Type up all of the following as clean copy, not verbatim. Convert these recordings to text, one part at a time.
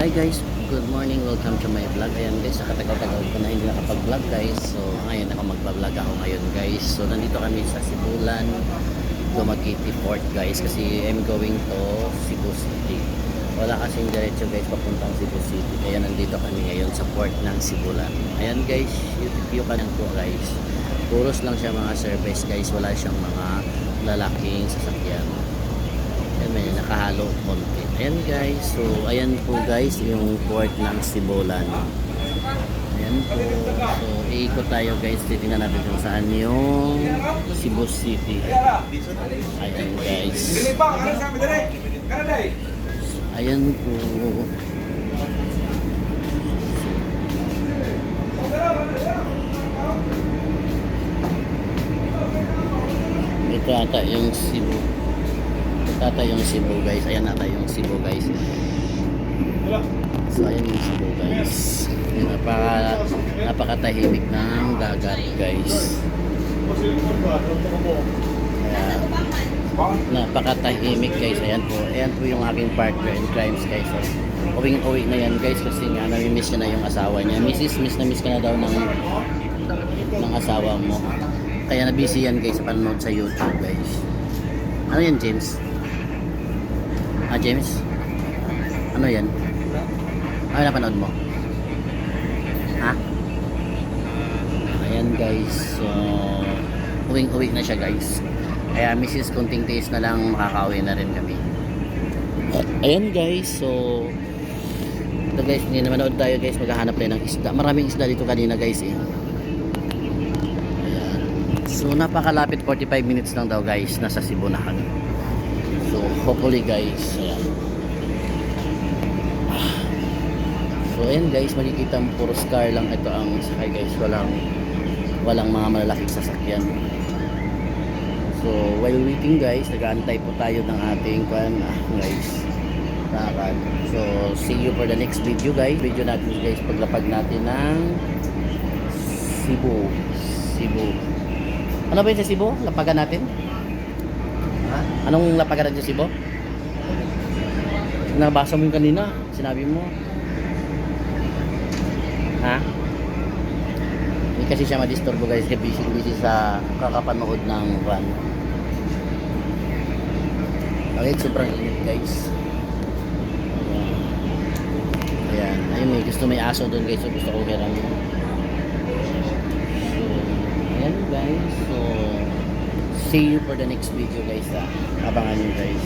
Hi guys, good morning, welcome to my vlog. Ayan guys, nakatagal-tagal ko na hindi nakapag-vlog guys. So ngayon ako magpa-vlog ako ngayon guys. So nandito kami sa Sibulan, Dumaguete Port guys. Kasi I'm going to Cebu City. Wala kasing diretso guys papuntang Cebu City. Kaya nandito kami ngayon sa port ng Sibulan. Ayan guys, view ka po guys. Puros lang siya mga service guys. Wala siyang mga lalaking sasakyan. Ayan, may nakahalo konti. Ayan guys, so ayan po guys yung port ng Sibulan. Ayan po, so iikot tayo guys, titingnan natin kung saan yung Cebu City. Ayan guys, ayan po. Ito ata yung Cebu. Ata yung Cebu guys. Ayan ata yung Cebu guys. So ayan yung Cebu guys. Napakatahimik ng dagat guys. Kaya napakatahimik guys. Ayan po. Ayan po yung aking partner in crimes guys. So, uwing-uwi na yan guys kasi nga nami-miss niya na yung asawa niya. Miss na miss ka na daw ng asawa mo. Kaya na-busy yan guys sa panonood sa YouTube guys. Ano yan James? James? Ano yan? Ano napanood mo? Ha? Ayan guys. So, uwing-uwi na siya guys. Kaya Mrs. Kunting Tiis na lang makakauwi na rin kami. Ayan guys. So, ito guys, hindi na manood tayo guys. Maghahanap tayo ng isda. Maraming isda dito kanina guys eh. Ayan. So, napakalapit 45 minutes lang daw guys. Nasa Cebu na kami. So hopefully guys, ayan. So ayan guys, makikita mo puro car lang ito ang sakay guys, walang mga malalaking sasakyan. So while waiting guys, nag-aantay po tayo ng ating guys, lakad. So see you for the next video guys. Video natin guys, paglapag natin ng Cebu. Ano ba yun sa Cebu? Lapagan natin? Anong lapagaran dyan, Cebu? Nabasa mo yung kanina, sinabi mo. Ha? Hindi kasi siya madisturbo guys, busy sa kakapanood ng van. Okay, sobrang init guys. Ayan, ayun may gusto may aso doon guys, so gusto ko hiram. So, ayan guys, so see you for the next video guys. Abangan nyo guys.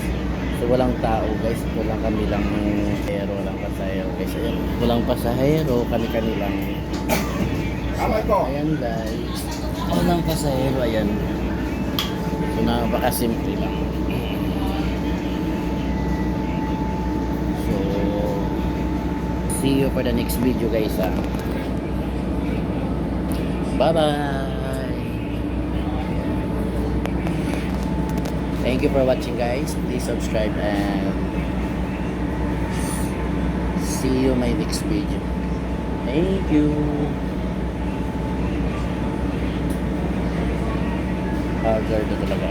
So walang tao guys, walang kami lang pasahero, walang pasahero guys. Ayan, walang pasahero, kami lang. So, ayan guys, walang pasahero, ayan. So napakasimple lang. So see you for the next video guys. Bye bye. Thank you for watching guys. Please subscribe and see you my next video. Thank you. Harder na talaga.